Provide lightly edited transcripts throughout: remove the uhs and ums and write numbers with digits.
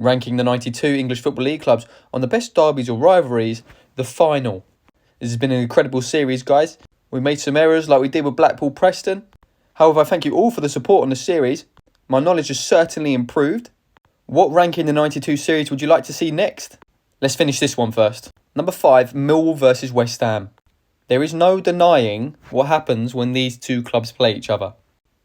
ranking the 92 English Football League clubs on the best derbies or rivalries, the final. This has been an incredible series, guys. We made some errors like we did with Blackpool Preston. However, I thank you all for the support on the series. My knowledge has certainly improved. What ranking the 92 series would you like to see next? Let's finish this one first. Number 5, Millwall versus West Ham. There is no denying what happens when these two clubs play each other.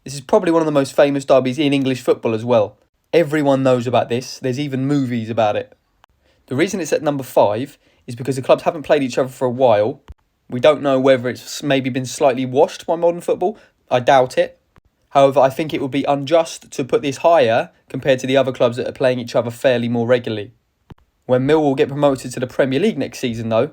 This is probably one of the most famous derbies in English football as well. Everyone knows about this. There's even movies about it. The reason it's at number 5 is because the clubs haven't played each other for a while. We don't know whether it's maybe been slightly washed by modern football. I doubt it. However, I think it would be unjust to put this higher compared to the other clubs that are playing each other fairly more regularly. When Millwall get promoted to the Premier League next season, though,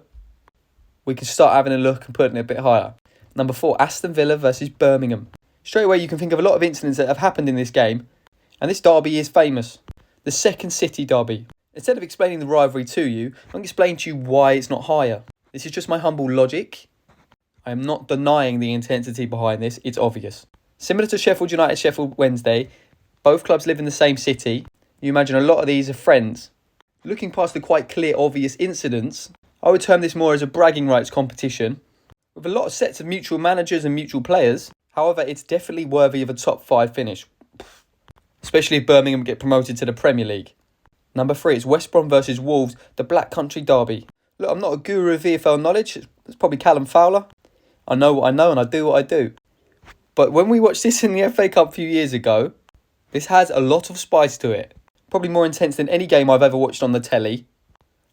we can start having a look and putting it a bit higher. Number 4, Aston Villa versus Birmingham. Straight away, you can think of a lot of incidents that have happened in this game, and this derby is famous. The second city derby. Instead of explaining the rivalry to you, I'm going to explain to you why it's not higher. This is just my humble logic. I am not denying the intensity behind this. It's obvious. Similar to Sheffield United, Sheffield Wednesday, both clubs live in the same city. You imagine a lot of these are friends. Looking past the quite clear, obvious incidents, I would term this more as a bragging rights competition, with a lot of sets of mutual managers and mutual players. However, it's definitely worthy of a top 5 finish, especially if Birmingham get promoted to the Premier League. Number 3 is West Brom versus Wolves, the Black Country derby. Look, I'm not a guru of VFL knowledge. It's probably Callum Fowler. I know what I know and I do what I do. But when we watched this in the FA Cup a few years ago, this has a lot of spice to it. Probably more intense than any game I've ever watched on the telly.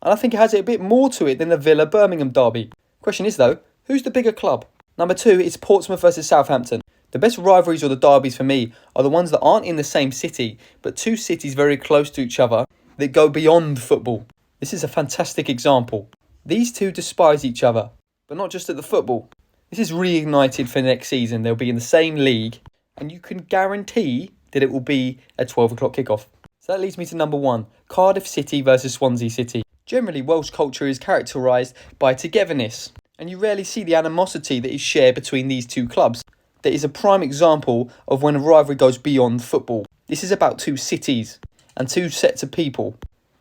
And I think it has a bit more to it than the Villa-Birmingham derby. Question is though, who's the bigger club? Number 2 is Portsmouth versus Southampton. The best rivalries or the derbies for me are the ones that aren't in the same city, but two cities very close to each other that go beyond football. This is a fantastic example. These two despise each other, but not just at the football. This is reignited for next season. They'll be in the same league, and you can guarantee that it will be a 12 o'clock kickoff. So that leads me to number 1, Cardiff City versus Swansea City. Generally, Welsh culture is characterised by togetherness, and you rarely see the animosity that is shared between these two clubs. That is a prime example of when a rivalry goes beyond football. This is about two cities and two sets of people.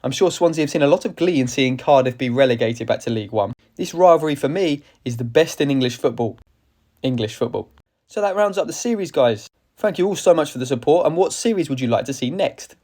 I'm sure Swansea have seen a lot of glee in seeing Cardiff be relegated back to League One. This rivalry for me is the best in English football. So that rounds up the series, guys. Thank you all so much for the support, and what series would you like to see next?